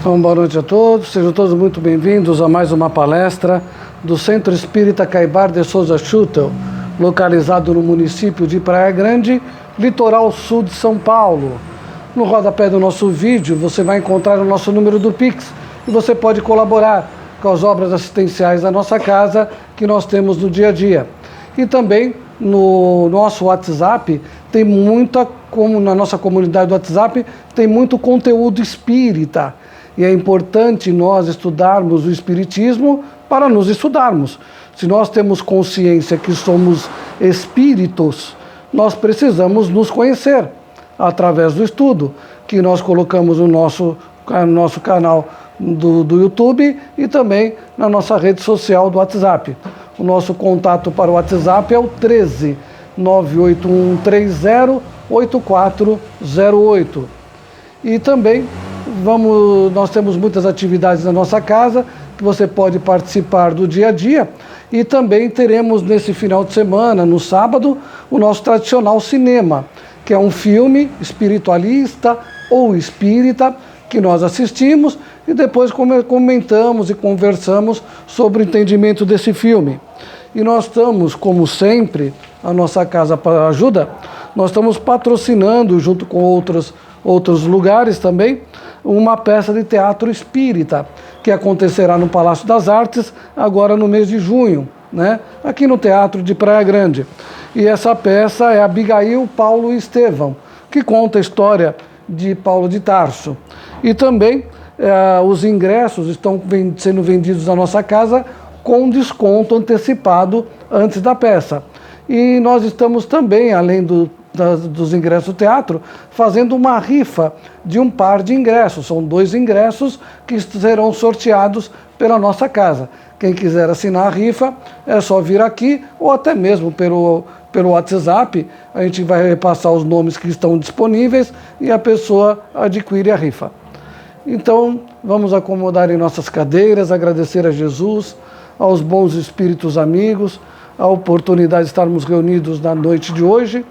Então, boa noite a todos, sejam todos muito bem-vindos a mais uma palestra do Centro Espírita Caibar de Souza Schutel, localizado no município de Praia Grande, litoral sul de São Paulo. No rodapé do nosso vídeo você vai encontrar o nosso número do Pix e você pode colaborar com as obras assistenciais da nossa casa que nós temos no dia a dia. E também no nosso WhatsApp tem muita, como na nossa comunidade do WhatsApp, tem muito conteúdo espírita. E é importante nós estudarmos o Espiritismo para nos estudarmos. Se nós temos consciência que somos espíritos, nós precisamos nos conhecer através do estudo, que nós colocamos no nosso canal do YouTube e também na nossa rede social do WhatsApp. O nosso contato para o WhatsApp é o 13 98130 8408. E também nós temos muitas atividades na nossa casa que você pode participar do dia a dia, e também teremos nesse final de semana, no sábado, o nosso tradicional cinema, que é um filme espiritualista ou espírita que nós assistimos e depois comentamos e conversamos sobre o entendimento desse filme. E nós estamos, como sempre, a nossa Casa para Ajuda, nós estamos patrocinando, junto com outros lugares também, uma peça de teatro espírita, que acontecerá no Palácio das Artes, agora no mês de junho, né? Aqui no Teatro de Praia Grande. E essa peça é Abigail, Paulo e Estevão, que conta a história de Paulo de Tarso. E também os ingressos estão sendo vendidos na nossa casa com desconto antecipado antes da peça. E nós estamos também, além dos ingressos do teatro, fazendo uma rifa de um par de ingressos. São 2 ingressos que serão sorteados pela nossa casa. Quem quiser assinar a rifa, é só vir aqui ou até mesmo pelo WhatsApp. A gente vai repassar os nomes que estão disponíveis e a pessoa adquire a rifa. Então, vamos acomodar em nossas cadeiras, agradecer a Jesus, aos bons espíritos amigos, a oportunidade de estarmos reunidos na noite de hoje,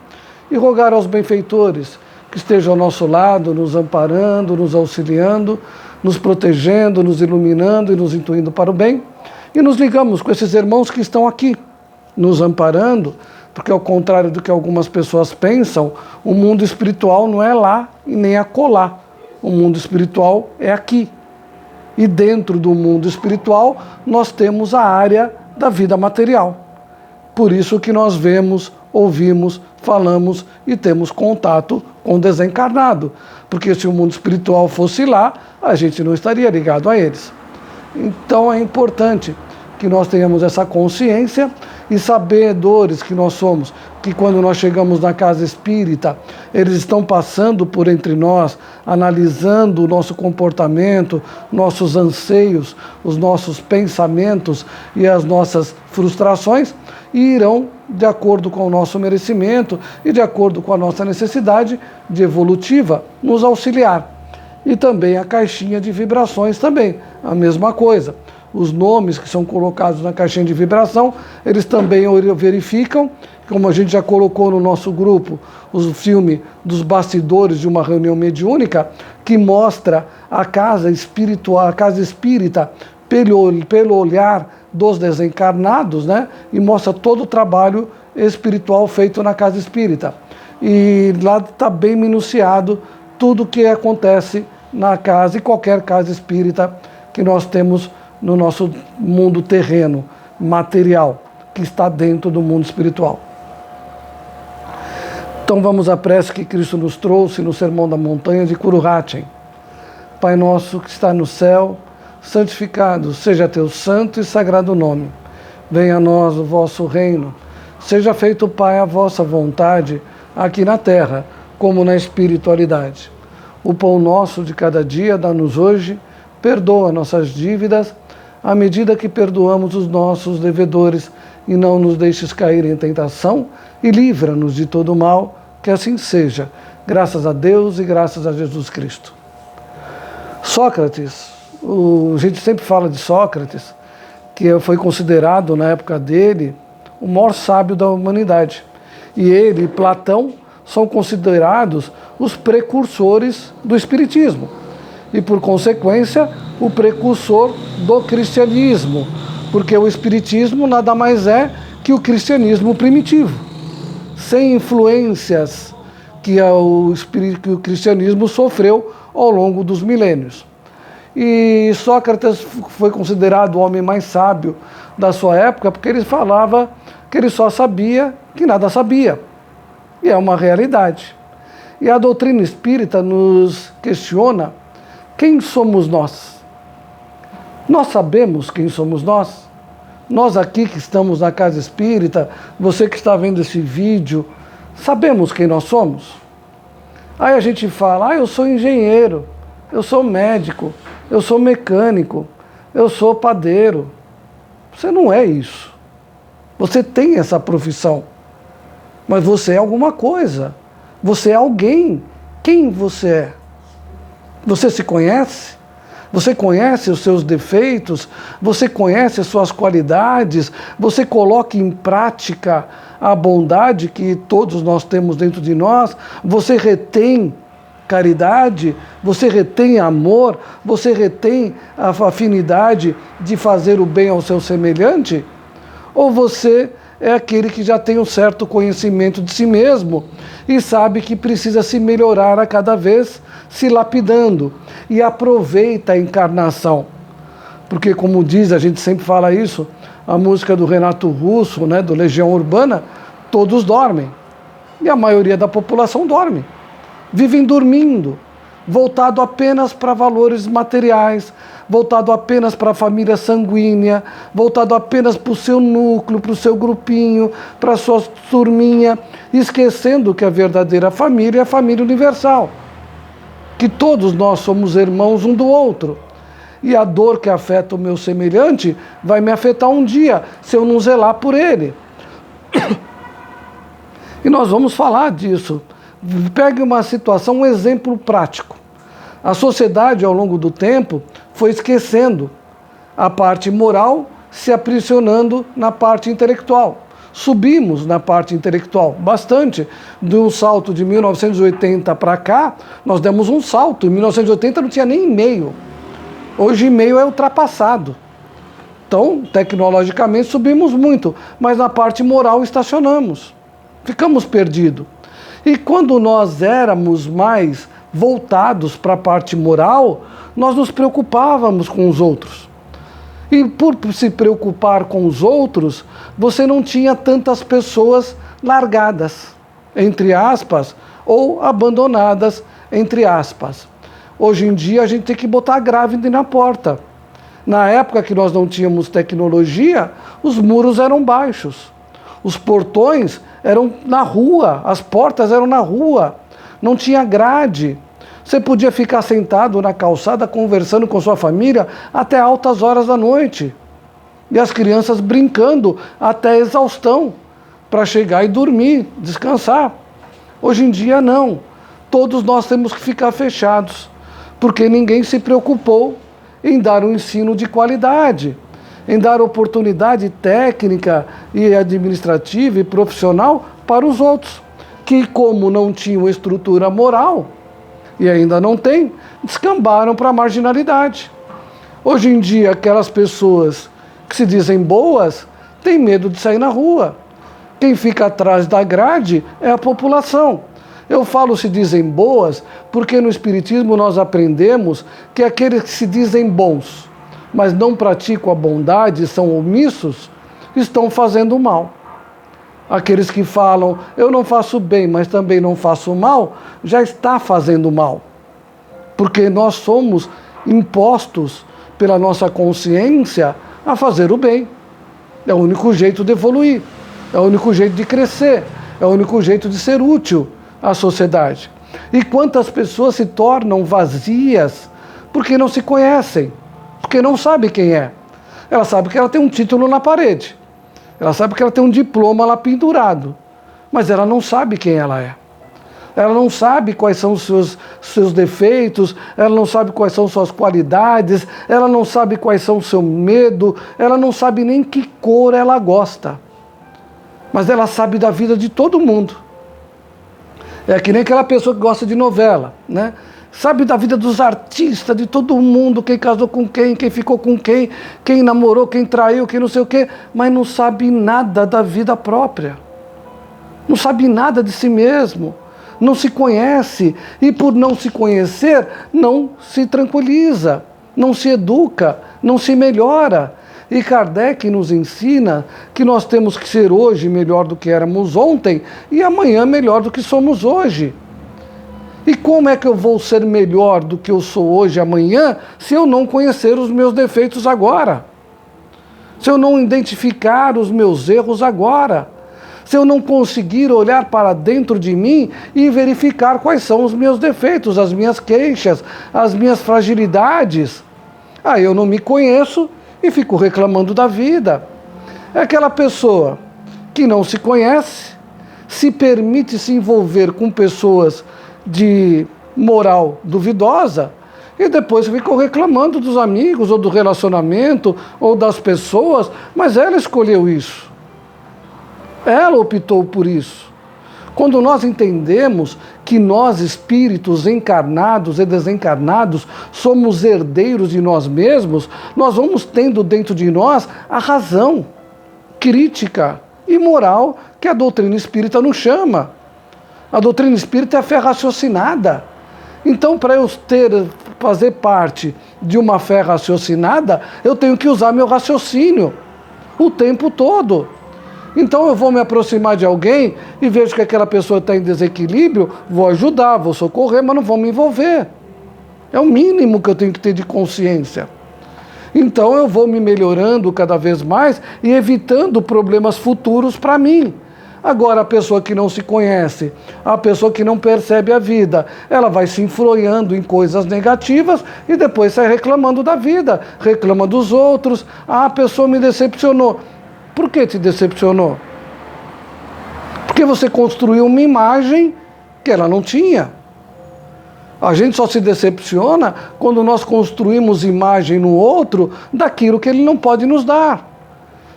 e rogar aos benfeitores que estejam ao nosso lado, nos amparando, nos auxiliando, nos protegendo, nos iluminando e nos intuindo para o bem. E nos ligamos com esses irmãos que estão aqui, nos amparando, porque ao contrário do que algumas pessoas pensam, o mundo espiritual não é lá e nem acolá. O mundo espiritual é aqui. E dentro do mundo espiritual nós temos a área da vida material. Por isso que nós vemos, ouvimos, falamos e temos contato com o desencarnado. Porque se o mundo espiritual fosse lá, a gente não estaria ligado a eles. Então é importante que nós tenhamos essa consciência e sabedores que nós somos, que quando nós chegamos na casa espírita, eles estão passando por entre nós, analisando o nosso comportamento, nossos anseios, os nossos pensamentos e as nossas frustrações, e irão, de acordo com o nosso merecimento e de acordo com a nossa necessidade de evolutiva, nos auxiliar. E também a caixinha de vibrações também, a mesma coisa. Os nomes que são colocados na caixinha de vibração, eles também verificam, como a gente já colocou no nosso grupo, o filme dos bastidores de uma reunião mediúnica, que mostra a casa espiritual, a casa espírita, pelo olhar dos desencarnados, né? E mostra todo o trabalho espiritual feito na casa espírita. E lá está bem minuciado tudo o que acontece na casa e qualquer casa espírita que nós temos no nosso mundo terreno, material, que está dentro do mundo espiritual. Então vamos à prece que Cristo nos trouxe no Sermão da Montanha de Curuhachen. Pai nosso que está no céu, santificado seja teu santo e sagrado nome. Venha a nós o vosso reino. Seja feito, Pai, a vossa vontade, aqui na terra, como na espiritualidade. O pão nosso de cada dia dá-nos hoje, perdoa nossas dívidas, à medida que perdoamos os nossos devedores, e não nos deixes cair em tentação, e livra-nos de todo mal, que assim seja, graças a Deus e graças a Jesus Cristo. Sócrates, a gente sempre fala de Sócrates, que foi considerado na época dele o maior sábio da humanidade. E ele e Platão são considerados os precursores do Espiritismo. e, por consequência, o precursor do cristianismo, porque o espiritismo nada mais é que o cristianismo primitivo, sem influências que o cristianismo sofreu ao longo dos milênios. E Sócrates foi considerado o homem mais sábio da sua época porque ele falava que ele só sabia que nada sabia. E é uma realidade. E a doutrina espírita nos questiona quem somos nós. Nós sabemos quem somos nós? Nós aqui que estamos na casa espírita, você que está vendo esse vídeo, sabemos quem nós somos? Aí a gente fala, eu sou engenheiro, eu sou médico, eu sou mecânico, eu sou padeiro. Você não é isso. Você tem essa profissão, mas você é alguma coisa. Você é alguém. Quem você é? Você se conhece? Você conhece os seus defeitos? Você conhece as suas qualidades? Você coloca em prática a bondade que todos nós temos dentro de nós? Você retém caridade? Você retém amor? Você retém a afinidade de fazer o bem ao seu semelhante? Ou você é aquele que já tem um certo conhecimento de si mesmo e sabe que precisa se melhorar a cada vez, se lapidando, e aproveita a encarnação? Porque, como diz, a gente sempre fala isso, a música do Renato Russo, né, do Legião Urbana, todos dormem. E a maioria da população dorme. Vivem dormindo, voltado apenas para valores materiais, voltado apenas para a família sanguínea, voltado apenas para o seu núcleo, para o seu grupinho, para a sua turminha, esquecendo que a verdadeira família é a família universal, que todos nós somos irmãos um do outro. E a dor que afeta o meu semelhante vai me afetar um dia, se eu não zelar por ele. E nós vamos falar disso. Pegue uma situação, um exemplo prático. A sociedade, ao longo do tempo, foi esquecendo a parte moral, se aprisionando na parte intelectual. Subimos na parte intelectual bastante. De um salto de 1980 para cá, nós demos um salto. Em 1980 não tinha nem e-mail. Hoje e-mail é ultrapassado. Então, tecnologicamente, subimos muito, mas na parte moral estacionamos. Ficamos perdidos. E quando nós éramos mais voltados para a parte moral, nós nos preocupávamos com os outros. E por se preocupar com os outros, você não tinha tantas pessoas largadas, entre aspas, ou abandonadas, entre aspas. Hoje em dia a gente tem que botar a grávida na porta. Na época que nós não tínhamos tecnologia, os muros eram baixos. Os portões eram na rua, as portas eram na rua. Não tinha grade. Você podia ficar sentado na calçada conversando com sua família até altas horas da noite. E as crianças brincando até exaustão para chegar e dormir, descansar. Hoje em dia não. Todos nós temos que ficar fechados, porque ninguém se preocupou em dar um ensino de qualidade, em dar oportunidade técnica e administrativa e profissional para os outros, que, como não tinham estrutura moral, e ainda não tem, descambaram para a marginalidade. Hoje em dia, aquelas pessoas que se dizem boas têm medo de sair na rua. Quem fica atrás da grade é a população. Eu falo se dizem boas porque no Espiritismo nós aprendemos que aqueles que se dizem bons, mas não praticam a bondade e são omissos, estão fazendo mal. Aqueles que falam, eu não faço bem, mas também não faço mal, já está fazendo mal. Porque nós somos impostos pela nossa consciência a fazer o bem. É o único jeito de evoluir, é o único jeito de crescer, é o único jeito de ser útil à sociedade. E quantas pessoas se tornam vazias porque não se conhecem, porque não sabem quem é. Ela sabe que ela tem um título na parede. Ela sabe que ela tem um diploma lá pendurado, mas ela não sabe quem ela é. Ela não sabe quais são os seus defeitos, ela não sabe quais são suas qualidades, ela não sabe quais são o seu medo, ela não sabe nem que cor ela gosta. Mas ela sabe da vida de todo mundo. É que nem aquela pessoa que gosta de novela, né? sabe da vida dos artistas, de todo mundo, quem casou com quem ficou com quem namorou, quem traiu, quem não sei o quê, mas não sabe nada da vida própria. Não sabe nada de si mesmo. Não se conhece. E por não se conhecer, não se tranquiliza, não se educa, não se melhora. E Kardec nos ensina que nós temos que ser hoje melhor do que éramos ontem e amanhã melhor do que somos hoje. E como é que eu vou ser melhor do que eu sou hoje e amanhã se eu não conhecer os meus defeitos agora? Se eu não identificar os meus erros agora? Se eu não conseguir olhar para dentro de mim e verificar quais são os meus defeitos, as minhas queixas, as minhas fragilidades? Aí eu não me conheço e fico reclamando da vida. É aquela pessoa que não se conhece, se permite se envolver com pessoas de moral duvidosa e depois ficam reclamando dos amigos ou do relacionamento ou das pessoas, mas ela escolheu isso. Ela optou por isso. Quando nós entendemos que nós, espíritos encarnados e desencarnados, somos herdeiros de nós mesmos, nós vamos tendo dentro de nós a razão crítica e moral que a doutrina espírita nos chama. A doutrina espírita é a fé raciocinada. Então, para eu fazer parte de uma fé raciocinada, eu tenho que usar meu raciocínio o tempo todo. Então eu vou me aproximar de alguém e vejo que aquela pessoa está em desequilíbrio, vou ajudar, vou socorrer, mas não vou me envolver. É o mínimo que eu tenho que ter de consciência. Então eu vou me melhorando cada vez mais e evitando problemas futuros para mim. Agora, a pessoa que não se conhece, a pessoa que não percebe a vida, ela vai se enfronhando em coisas negativas e depois sai reclamando da vida, reclama dos outros. Ah, a pessoa me decepcionou. Por que te decepcionou? Porque você construiu uma imagem que ela não tinha. A gente só se decepciona quando nós construímos imagem no outro daquilo que ele não pode nos dar.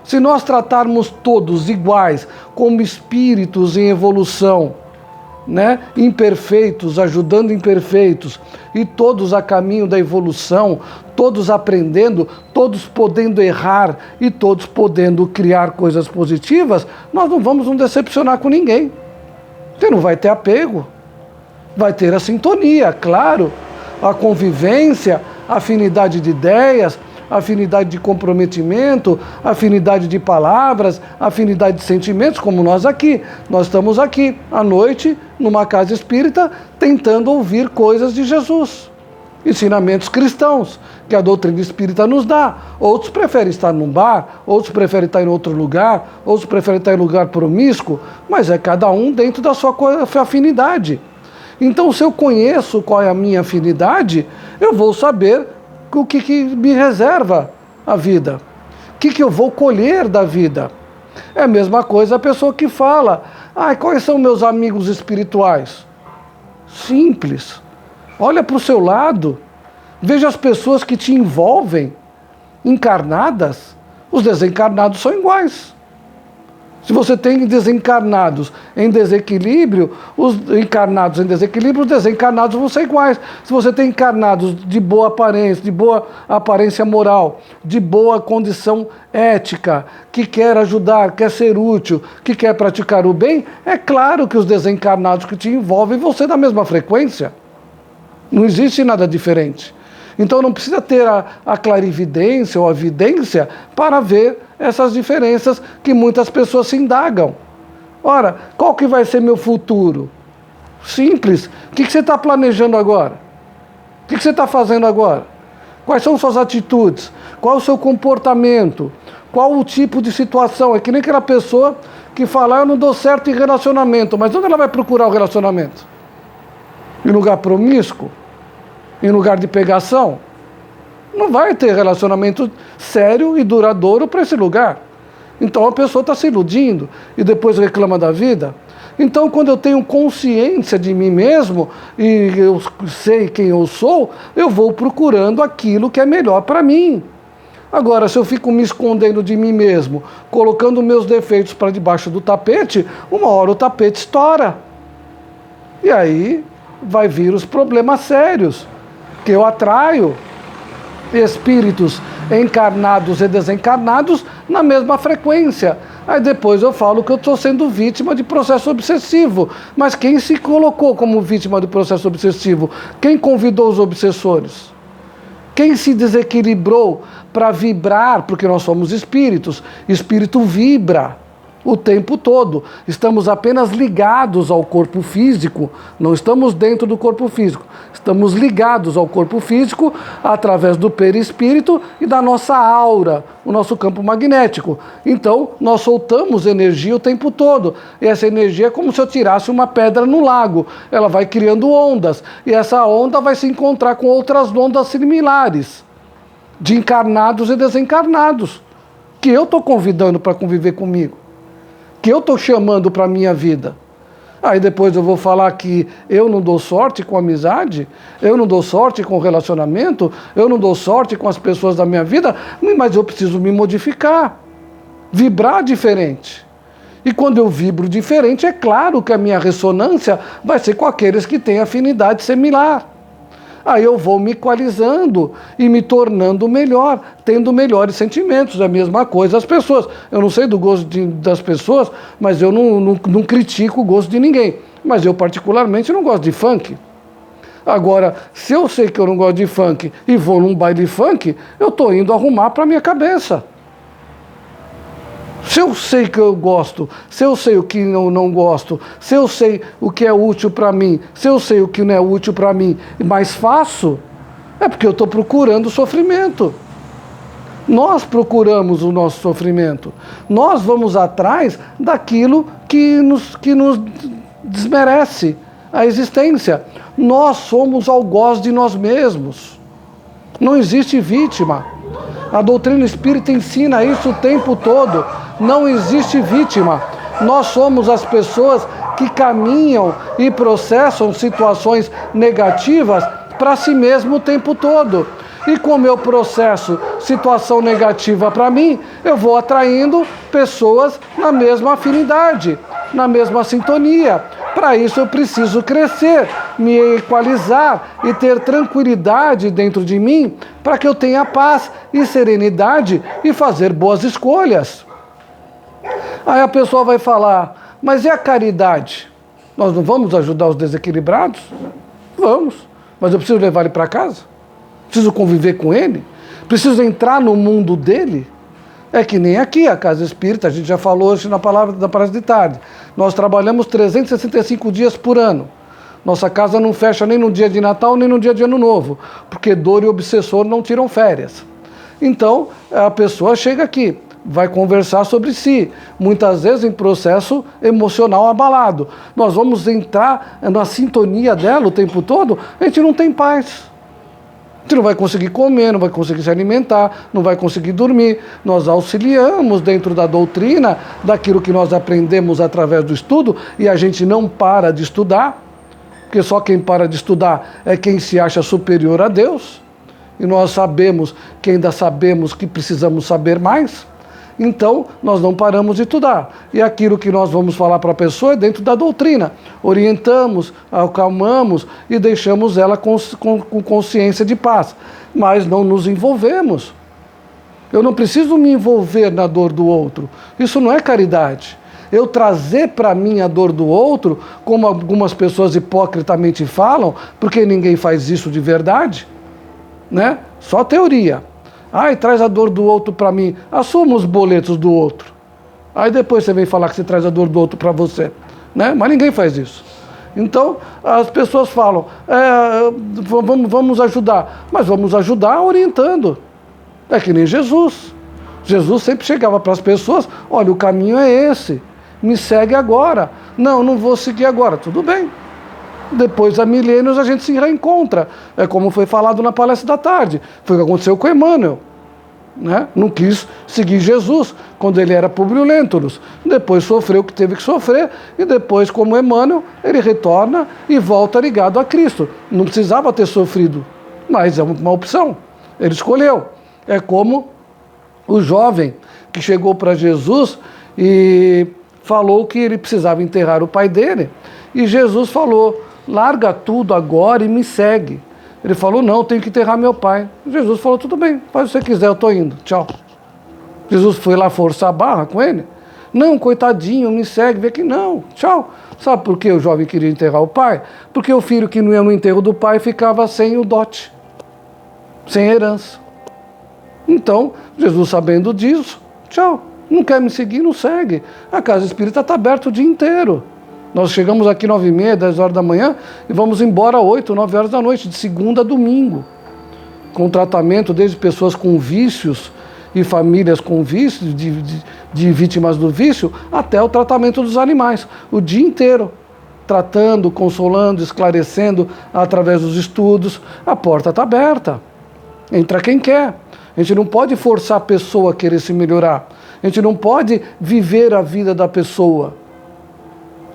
Se nós tratarmos todos iguais, como espíritos em evolução, né? Imperfeitos, ajudando imperfeitos, e todos a caminho da evolução, todos aprendendo, todos podendo errar e todos podendo criar coisas positivas, nós não vamos nos decepcionar com ninguém. Você não vai ter apego, vai ter a sintonia, claro, a convivência, a afinidade de ideias, afinidade de comprometimento, afinidade de palavras, afinidade de sentimentos, como nós aqui. Nós estamos aqui, à noite, numa casa espírita, tentando ouvir coisas de Jesus. Ensinamentos cristãos, que a doutrina espírita nos dá. Outros preferem estar num bar, outros preferem estar em outro lugar, outros preferem estar em lugar promíscuo, mas é cada um dentro da sua afinidade. Então, se eu conheço qual é a minha afinidade, eu vou saber o que me reserva a vida, o que eu vou colher da vida. É a mesma coisa a pessoa que fala, quais são meus amigos espirituais? Simples. Olha para o seu lado, veja as pessoas que te envolvem, encarnadas, os desencarnados são iguais. Se você tem desencarnados em desequilíbrio, os encarnados em desequilíbrio, os desencarnados vão ser iguais. Se você tem encarnados de boa aparência moral, de boa condição ética, que quer ajudar, quer ser útil, que quer praticar o bem, é claro que os desencarnados que te envolvem vão ser da mesma frequência. Não existe nada diferente. Então não precisa ter a clarividência ou a vidência para ver essas diferenças que muitas pessoas se indagam. Ora, qual que vai ser meu futuro? Simples. O que você está planejando agora? O que você está fazendo agora? Quais são suas atitudes? Qual o seu comportamento? Qual o tipo de situação? É que nem aquela pessoa que fala, eu não dou certo em relacionamento, mas onde ela vai procurar o relacionamento? Em lugar promíscuo? Em lugar de pegação? Não vai ter relacionamento sério e duradouro para esse lugar. Então a pessoa está se iludindo e depois reclama da vida. Então, quando eu tenho consciência de mim mesmo e eu sei quem eu sou, eu vou procurando aquilo que é melhor para mim. Agora, se eu fico me escondendo de mim mesmo, colocando meus defeitos para debaixo do tapete, uma hora o tapete estoura. E aí vai vir os problemas sérios, que eu atraio espíritos encarnados e desencarnados na mesma frequência. Aí depois eu falo que eu estou sendo vítima de processo obsessivo. Mas quem se colocou como vítima de processo obsessivo? Quem convidou os obsessores? Quem se desequilibrou para vibrar? Porque nós somos espíritos. Espírito vibra o tempo todo. Estamos apenas ligados ao corpo físico, não estamos dentro do corpo físico. Estamos ligados ao corpo físico através do perispírito e da nossa aura, o nosso campo magnético. Então, nós soltamos energia o tempo todo. E essa energia é como se eu tirasse uma pedra no lago. Ela vai criando ondas. E essa onda vai se encontrar com outras ondas similares, de encarnados e desencarnados, que eu estou convidando para conviver comigo, que eu estou chamando para a minha vida. Aí depois eu vou falar que eu não dou sorte com amizade, eu não dou sorte com relacionamento, eu não dou sorte com as pessoas da minha vida, mas eu preciso me modificar, vibrar diferente. E quando eu vibro diferente, é claro que a minha ressonância vai ser com aqueles que têm afinidade similar. Aí eu vou me equalizando e me tornando melhor, tendo melhores sentimentos. É a mesma coisa as pessoas. Eu não sei do gosto das pessoas, mas eu não critico o gosto de ninguém. Mas eu particularmente não gosto de funk. Agora, se eu sei que eu não gosto de funk e vou num baile funk, eu estou indo arrumar para a minha cabeça. Se eu sei que eu gosto, se eu sei o que não gosto, se eu sei o que é útil para mim, se eu sei o que não é útil para mim, mas faço, é porque eu estou procurando sofrimento. Nós procuramos o nosso sofrimento. Nós vamos atrás daquilo que nos desmerece a existência. Nós somos algoz de nós mesmos. Não existe vítima. A doutrina espírita ensina isso o tempo todo. Não existe vítima. Nós somos as pessoas que caminham e processam situações negativas para si mesmo o tempo todo. E como eu processo situação negativa para mim, eu vou atraindo pessoas na mesma afinidade, na mesma sintonia. Para isso eu preciso crescer, me equalizar e ter tranquilidade dentro de mim para que eu tenha paz e serenidade e fazer boas escolhas. Aí a pessoa vai falar, mas e a caridade? Nós não vamos ajudar os desequilibrados? Vamos, mas eu preciso levar ele para casa? Preciso conviver com ele? Preciso entrar no mundo dele? É que nem aqui, a Casa Espírita, a gente já falou hoje na palavra da palestra de tarde. Nós trabalhamos 365 dias por ano. Nossa casa não fecha nem no dia de Natal, nem no dia de Ano Novo, porque dor e obsessor não tiram férias. Então, a pessoa chega aqui, vai conversar sobre si, muitas vezes em processo emocional abalado. Nós vamos entrar na sintonia dela o tempo todo, a gente não tem paz. A gente não vai conseguir comer, não vai conseguir se alimentar, não vai conseguir dormir. Nós auxiliamos dentro da doutrina, daquilo que nós aprendemos através do estudo, e a gente não para de estudar, porque só quem para de estudar é quem se acha superior a Deus, e nós sabemos que ainda sabemos que precisamos saber mais. Então, nós não paramos de estudar. E aquilo que nós vamos falar para a pessoa é dentro da doutrina. Orientamos, acalmamos e deixamos ela com consciência de paz. Mas não nos envolvemos. Eu não preciso me envolver na dor do outro. Isso não é caridade. Eu trazer para mim a dor do outro, como algumas pessoas hipocritamente falam, porque ninguém faz isso de verdade, né? Só teoria. Ai, traz a dor do outro para mim. Assuma os boletos do outro. Aí depois você vem falar que você traz a dor do outro para você, né? Mas ninguém faz isso. Então, as pessoas falam, vamos ajudar. Mas vamos ajudar orientando. É que nem Jesus. Jesus sempre chegava para as pessoas, olha, o caminho é esse. Me segue agora. Não vou seguir agora. Tudo bem. Depois, há milênios, a gente se reencontra. É como foi falado na palestra da tarde. Foi o que aconteceu com Emmanuel, né? Não quis seguir Jesus quando ele era Publio Lentulus. Depois sofreu o que teve que sofrer. E depois, como Emmanuel, ele retorna e volta ligado a Cristo. Não precisava ter sofrido, mas é uma opção. Ele escolheu. É como o jovem que chegou para Jesus e falou que ele precisava enterrar o pai dele. E Jesus falou, larga tudo agora e me segue. Ele falou, não, tenho que enterrar meu pai. Jesus falou, tudo bem, faz o que você quiser, eu estou indo, tchau. Jesus foi lá forçar a barra com ele? Não, coitadinho, me segue, vê que não, tchau. Sabe por que o jovem queria enterrar o pai? Porque o filho que não ia no enterro do pai ficava sem o dote, sem herança. Então, Jesus sabendo disso, tchau, não quer me seguir, não segue. A casa espírita está aberta o dia inteiro. Nós chegamos aqui 9h30, 10 horas da manhã e vamos embora 8, 9 horas da noite, de segunda a domingo. Com tratamento desde pessoas com vícios e famílias com vícios, de vítimas do vício, até o tratamento dos animais. O dia inteiro, tratando, consolando, esclarecendo através dos estudos. A porta está aberta. Entra quem quer. A gente não pode forçar a pessoa a querer se melhorar. A gente não pode viver a vida da pessoa.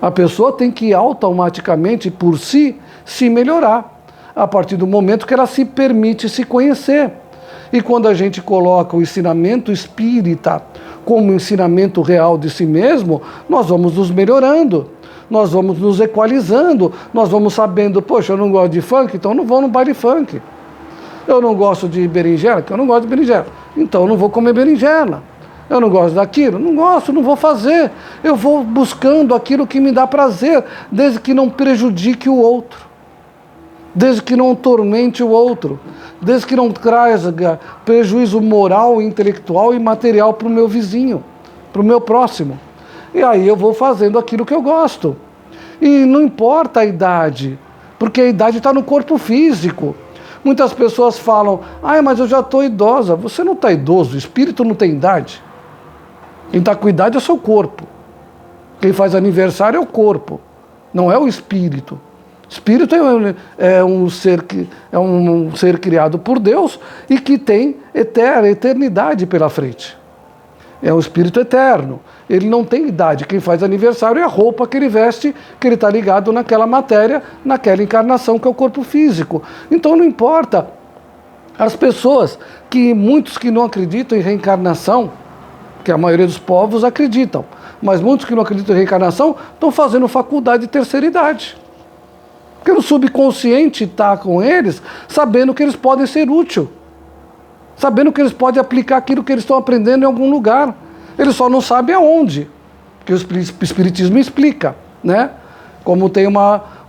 A pessoa tem que automaticamente, por si, se melhorar, a partir do momento que ela se permite se conhecer. E quando a gente coloca o ensinamento espírita como ensinamento real de si mesmo, nós vamos nos melhorando, nós vamos nos equalizando, nós vamos sabendo, poxa, eu não gosto de funk, então eu não vou no baile funk. Eu não gosto de berinjela, porque eu não gosto de berinjela, então eu não vou comer berinjela. Eu não gosto daquilo? Não gosto, não vou fazer. Eu vou buscando aquilo que me dá prazer, desde que não prejudique o outro, desde que não tormente o outro, desde que não traga prejuízo moral, intelectual e material para o meu vizinho, para o meu próximo. E aí eu vou fazendo aquilo que eu gosto. E não importa a idade, porque a idade está no corpo físico. Muitas pessoas falam, mas eu já estou idosa. Você não está idoso, o espírito não tem idade. Quem está com idade é o seu corpo. Quem faz aniversário é o corpo, não é o espírito. O espírito é um ser criado por Deus e que tem eternidade pela frente. É um espírito eterno. Ele não tem idade. Quem faz aniversário é a roupa que ele veste, que ele está ligado naquela matéria, naquela encarnação que é o corpo físico. Então não importa. As pessoas, muitos que não acreditam em reencarnação, que a maioria dos povos acreditam, mas muitos que não acreditam em reencarnação estão fazendo faculdade de terceira idade. Porque o subconsciente está com eles, sabendo que eles podem ser úteis, sabendo que eles podem aplicar aquilo que eles estão aprendendo em algum lugar. Eles só não sabem aonde, porque o Espiritismo explica, né? Como tem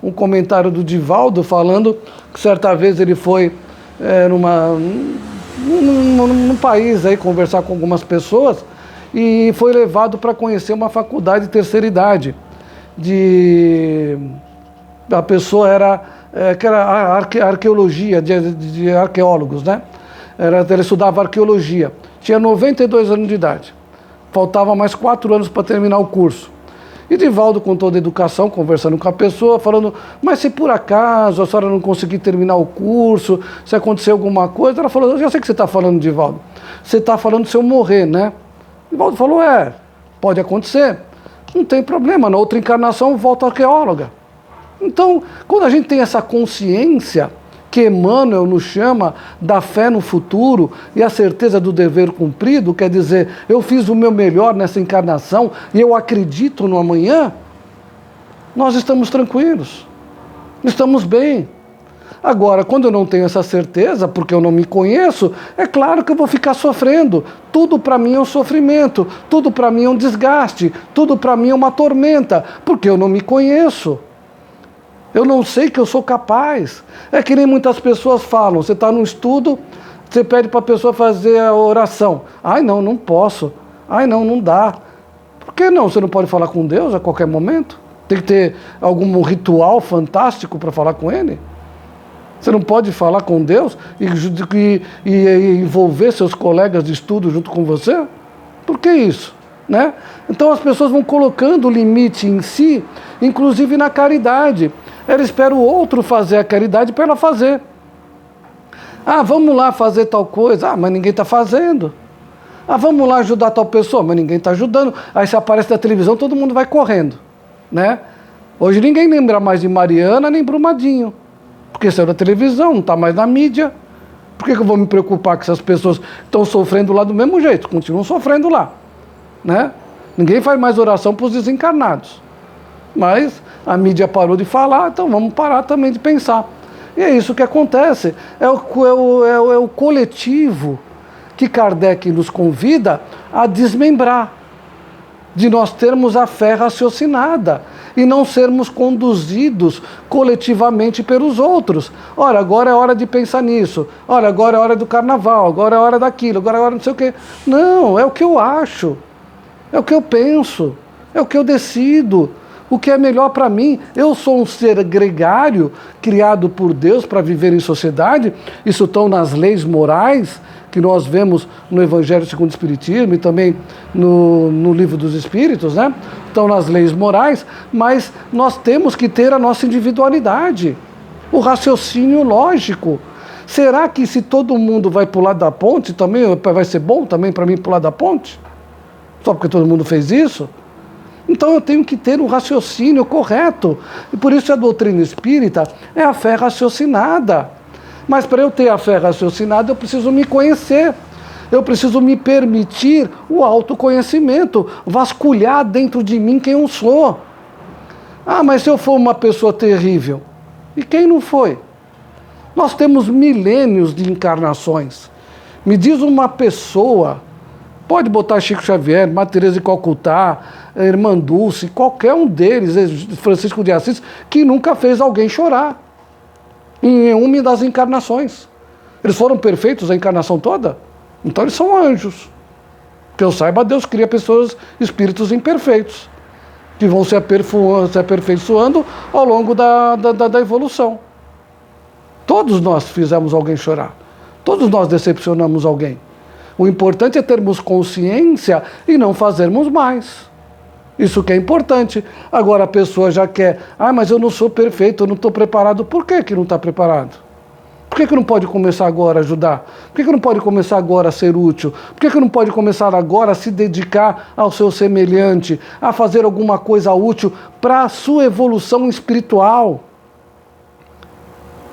um comentário do Divaldo falando que certa vez ele foi num país aí conversar com algumas pessoas e foi levado para conhecer uma faculdade de terceira idade. A pessoa que era arqueologia, de arqueólogos, né? Ele estudava arqueologia. Tinha 92 anos de idade. Faltava mais 4 anos para terminar o curso. E Divaldo, com toda a educação, conversando com a pessoa, falando, mas se por acaso a senhora não conseguir terminar o curso, se acontecer alguma coisa, ela falou, eu já sei o que você está falando, Divaldo. Você está falando se eu morrer, né? Divaldo falou, pode acontecer. Não tem problema, na outra encarnação volta arqueóloga. Então, quando a gente tem essa consciência que Emmanuel nos chama da fé no futuro e a certeza do dever cumprido, quer dizer, eu fiz o meu melhor nessa encarnação e eu acredito no amanhã, nós estamos tranquilos, estamos bem. Agora, quando eu não tenho essa certeza, porque eu não me conheço, é claro que eu vou ficar sofrendo. Tudo para mim é um sofrimento, tudo para mim é um desgaste, tudo para mim é uma tormenta, porque eu não me conheço. Eu não sei que eu sou capaz. É que nem muitas pessoas falam, você está num estudo, você pede para a pessoa fazer a oração. Não posso. Não dá. Por que não? Você não pode falar com Deus a qualquer momento? Tem que ter algum ritual fantástico para falar com Ele? Você não pode falar com Deus e envolver seus colegas de estudo junto com você? Por que isso? Né? Então as pessoas vão colocando o limite em si, inclusive na caridade. Ela espera o outro fazer a caridade para ela fazer. Vamos lá fazer tal coisa. Mas ninguém está fazendo. Vamos lá ajudar tal pessoa. Mas ninguém está ajudando. Aí se aparece na televisão, todo mundo vai correndo. Né? Hoje ninguém lembra mais de Mariana nem Brumadinho. Porque saiu da televisão, não está mais na mídia. Por que eu vou me preocupar com essas pessoas que estão sofrendo lá do mesmo jeito? Continuam sofrendo lá. Né? Ninguém faz mais oração para os desencarnados. Mas a mídia parou de falar, então vamos parar também de pensar. E é isso que acontece. É o coletivo que Kardec nos convida a desmembrar, de nós termos a fé raciocinada e não sermos conduzidos coletivamente pelos outros. Ora, agora é hora de pensar nisso. Ora, agora é hora do carnaval, agora é hora daquilo, agora é hora não sei o quê. Não, é o que eu acho, é o que eu penso, é o que eu decido, o que é melhor para mim. Eu sou um ser gregário, criado por Deus para viver em sociedade. Isso estão nas leis morais que nós vemos no Evangelho segundo o Espiritismo e também no Livro dos Espíritos, né? Estão nas leis morais, mas nós temos que ter a nossa individualidade, o raciocínio lógico. Será que se todo mundo vai pular da ponte, também vai ser bom também para mim pular da ponte? Só porque todo mundo fez isso? Então eu tenho que ter um raciocínio correto. E por isso a doutrina espírita é a fé raciocinada. Mas para eu ter a fé raciocinada, eu preciso me conhecer. Eu preciso me permitir o autoconhecimento, vasculhar dentro de mim quem eu sou. Ah, mas se eu for uma pessoa terrível, e quem não foi? Nós temos milênios de encarnações. Me diz uma pessoa, pode botar Chico Xavier, Madre Teresa de Calcutá, Irmã Dulce, qualquer um deles, Francisco de Assis, que nunca fez alguém chorar em uma das encarnações. Eles foram perfeitos a encarnação toda? Então eles são anjos. Que eu saiba, Deus cria pessoas, espíritos imperfeitos, que vão se aperfeiçoando ao longo da evolução. Todos nós fizemos alguém chorar. Todos nós decepcionamos alguém. O importante é termos consciência e não fazermos mais. Isso que é importante. Agora a pessoa já quer, mas eu não sou perfeito, eu não estou preparado. Por que não está preparado? Por que não pode começar agora a ajudar? Por que não pode começar agora a ser útil? Por que não pode começar agora a se dedicar ao seu semelhante, a fazer alguma coisa útil para a sua evolução espiritual?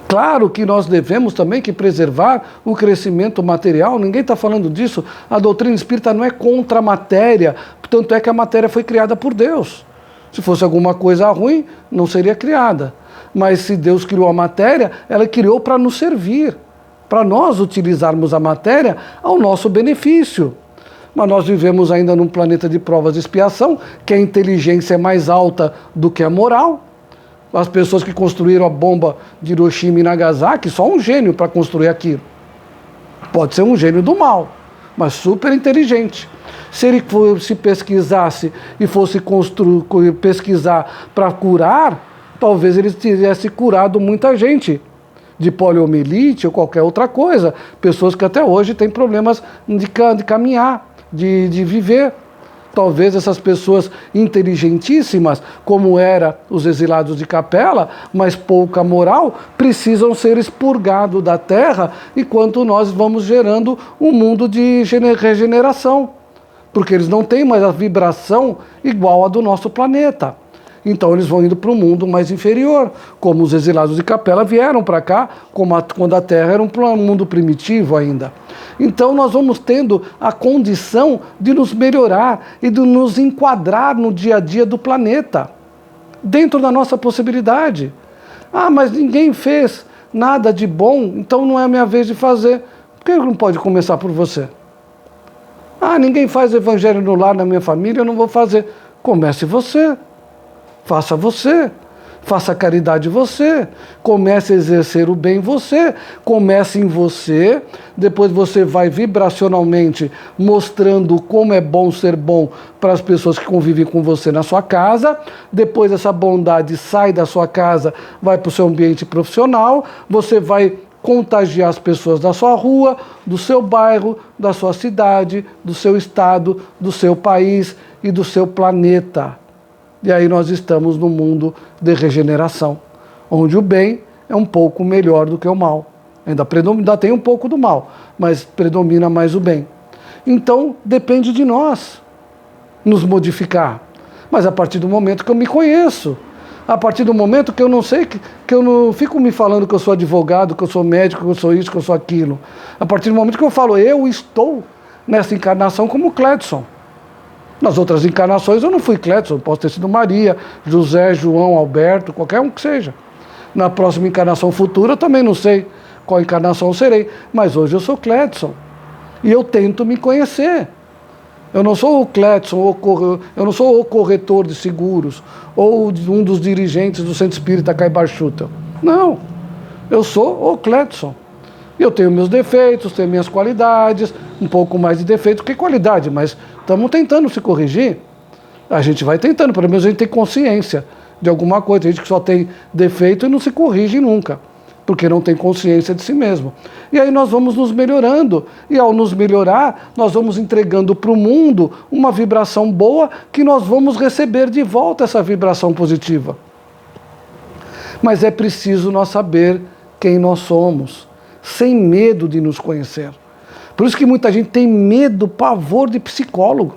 Claro que nós devemos também que preservar o crescimento material, ninguém está falando disso. A doutrina espírita não é contra a matéria, tanto é que a matéria foi criada por Deus. Se fosse alguma coisa ruim, não seria criada. Mas se Deus criou a matéria, ela criou para nos servir, para nós utilizarmos a matéria ao nosso benefício. Mas nós vivemos ainda num planeta de provas e expiação, que a inteligência é mais alta do que a moral. As pessoas que construíram a bomba de Hiroshima e Nagasaki, só um gênio para construir aquilo. Pode ser um gênio do mal, mas super inteligente. Se ele se pesquisasse e fosse pesquisar para curar, talvez ele tivesse curado muita gente de poliomielite ou qualquer outra coisa. Pessoas que até hoje têm problemas de caminhar, de viver. Talvez essas pessoas inteligentíssimas, como eram os exilados de Capela, mas pouca moral, precisam ser expurgados da terra, enquanto nós vamos gerando um mundo de regeneração. Porque eles não têm mais a vibração igual a do nosso planeta. Então eles vão indo para um mundo mais inferior, como os exilados de Capela vieram para cá, quando a Terra era um mundo primitivo ainda. Então nós vamos tendo a condição de nos melhorar e de nos enquadrar no dia a dia do planeta, dentro da nossa possibilidade. Mas ninguém fez nada de bom, então não é a minha vez de fazer. Por que não pode começar por você? Ninguém faz evangelho no lar na minha família, eu não vou fazer. Comece você. Faça você, faça caridade você, comece a exercer o bem você, comece em você, depois você vai vibracionalmente mostrando como é bom ser bom para as pessoas que convivem com você na sua casa, depois essa bondade sai da sua casa, vai para o seu ambiente profissional, você vai contagiar as pessoas da sua rua, do seu bairro, da sua cidade, do seu estado, do seu país e do seu planeta. E aí nós estamos num mundo de regeneração, onde o bem é um pouco melhor do que o mal. Ainda tem um pouco do mal, mas predomina mais o bem. Então, depende de nós nos modificar. Mas a partir do momento que eu me conheço, a partir do momento que eu não sei, que eu não fico me falando que eu sou advogado, que eu sou médico, que eu sou isso, que eu sou aquilo. A partir do momento que eu falo, eu estou nessa encarnação como Cledson. Nas outras encarnações eu não fui Clédson, posso ter sido Maria, José, João, Alberto, qualquer um que seja. Na próxima encarnação futura eu também não sei qual encarnação eu serei, mas hoje eu sou Clédson. E eu tento me conhecer. Eu não sou o Clédson, eu não sou o corretor de seguros, ou um dos dirigentes do Centro Espírita Caibar Schutel. Não, eu sou o Clédson. Eu tenho meus defeitos, tenho minhas qualidades, um pouco mais de defeito que qualidade, mas estamos tentando se corrigir. A gente vai tentando, pelo menos a gente tem consciência de alguma coisa. Tem gente que só tem defeito e não se corrige nunca, porque não tem consciência de si mesmo. E aí nós vamos nos melhorando, e ao nos melhorar, nós vamos entregando para o mundo uma vibração boa que nós vamos receber de volta essa vibração positiva. Mas é preciso nós saber quem nós somos, sem medo de nos conhecer. Por isso que muita gente tem medo, pavor de psicólogo.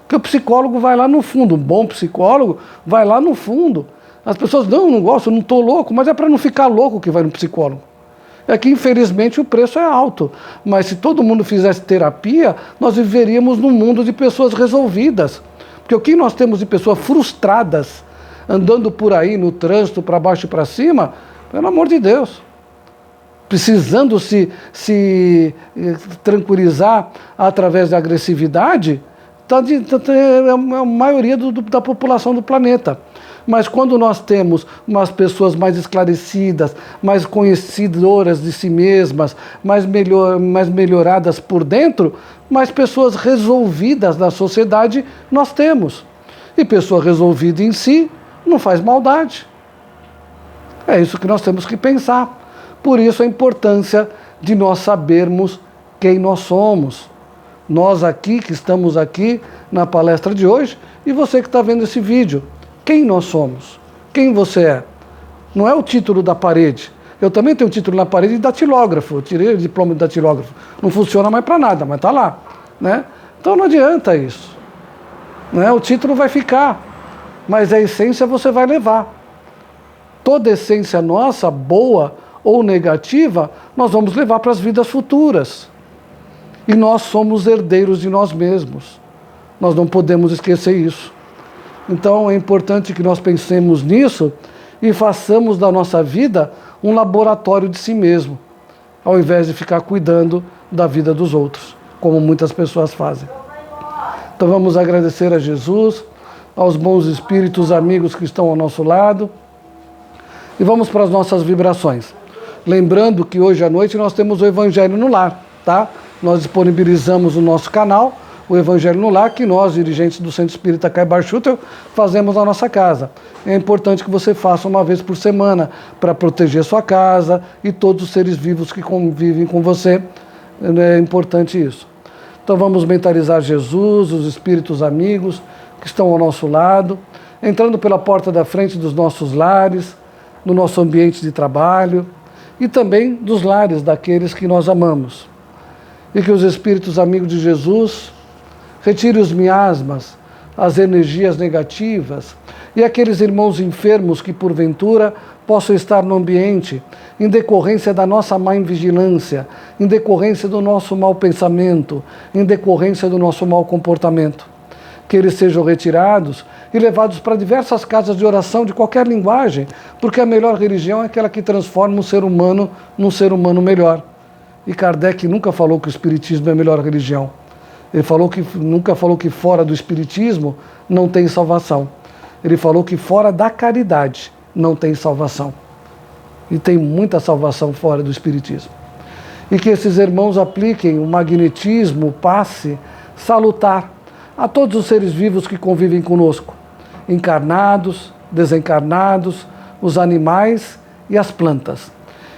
Porque o psicólogo vai lá no fundo, um bom psicólogo vai lá no fundo. As pessoas, não gosto, não estou louco, mas é para não ficar louco que vai no psicólogo. É que infelizmente o preço é alto, mas se todo mundo fizesse terapia, nós viveríamos num mundo de pessoas resolvidas. Porque o que nós temos de pessoas frustradas, andando por aí no trânsito, para baixo e para cima, pelo amor de Deus, precisando se tranquilizar através da agressividade, é a maioria da população do planeta. Mas quando nós temos umas pessoas mais esclarecidas, mais conhecedoras de si mesmas, mais melhoradas por dentro, mais pessoas resolvidas na sociedade nós temos. E pessoa resolvida em si não faz maldade. É isso que nós temos que pensar. Por isso a importância de nós sabermos quem nós somos. Nós aqui, que estamos aqui na palestra de hoje, e você que está vendo esse vídeo. Quem nós somos? Quem você é? Não é o título da parede. Eu também tenho um título na parede de datilógrafo. Eu tirei o diploma de datilógrafo. Não funciona mais para nada, mas está lá. Né? Então não adianta isso. Né? O título vai ficar, mas a essência você vai levar. Toda essência nossa, boa ou negativa, nós vamos levar para as vidas futuras. E nós somos herdeiros de nós mesmos. Nós não podemos esquecer isso. Então é importante que nós pensemos nisso e façamos da nossa vida um laboratório de si mesmo, ao invés de ficar cuidando da vida dos outros, como muitas pessoas fazem. Então vamos agradecer a Jesus, aos bons espíritos amigos que estão ao nosso lado, e vamos para as nossas vibrações. Lembrando que hoje à noite nós temos o Evangelho no Lar, tá? Nós disponibilizamos no nosso canal o Evangelho no Lar, que nós, dirigentes do Centro Espírita Caibar Schutel, fazemos na nossa casa. É importante que você faça uma vez por semana para proteger sua casa e todos os seres vivos que convivem com você. É importante isso. Então vamos mentalizar Jesus, os espíritos amigos que estão ao nosso lado, entrando pela porta da frente dos nossos lares, no nosso ambiente de trabalho e também dos lares daqueles que nós amamos. E que os espíritos amigos de Jesus retire os miasmas, as energias negativas e aqueles irmãos enfermos que porventura possam estar no ambiente em decorrência da nossa má vigilância, em decorrência do nosso mau pensamento, em decorrência do nosso mau comportamento. Que eles sejam retirados e levados para diversas casas de oração de qualquer linguagem, porque a melhor religião é aquela que transforma um ser humano num ser humano melhor. E Kardec nunca falou que o Espiritismo é a melhor religião. Ele nunca falou que fora do Espiritismo não tem salvação. Ele falou que fora da caridade não tem salvação. E tem muita salvação fora do Espiritismo. E que esses irmãos apliquem o magnetismo, o passe salutar a todos os seres vivos que convivem conosco, encarnados, desencarnados, os animais e as plantas.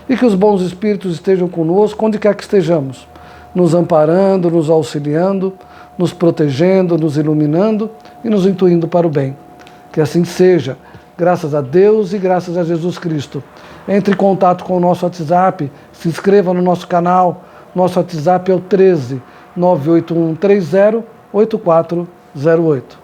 E que os bons espíritos estejam conosco, onde quer que estejamos, nos amparando, nos auxiliando, nos protegendo, nos iluminando e nos intuindo para o bem. Que assim seja, graças a Deus e graças a Jesus Cristo. Entre em contato com o nosso WhatsApp, se inscreva no nosso canal. Nosso WhatsApp é o 13 98130 8408.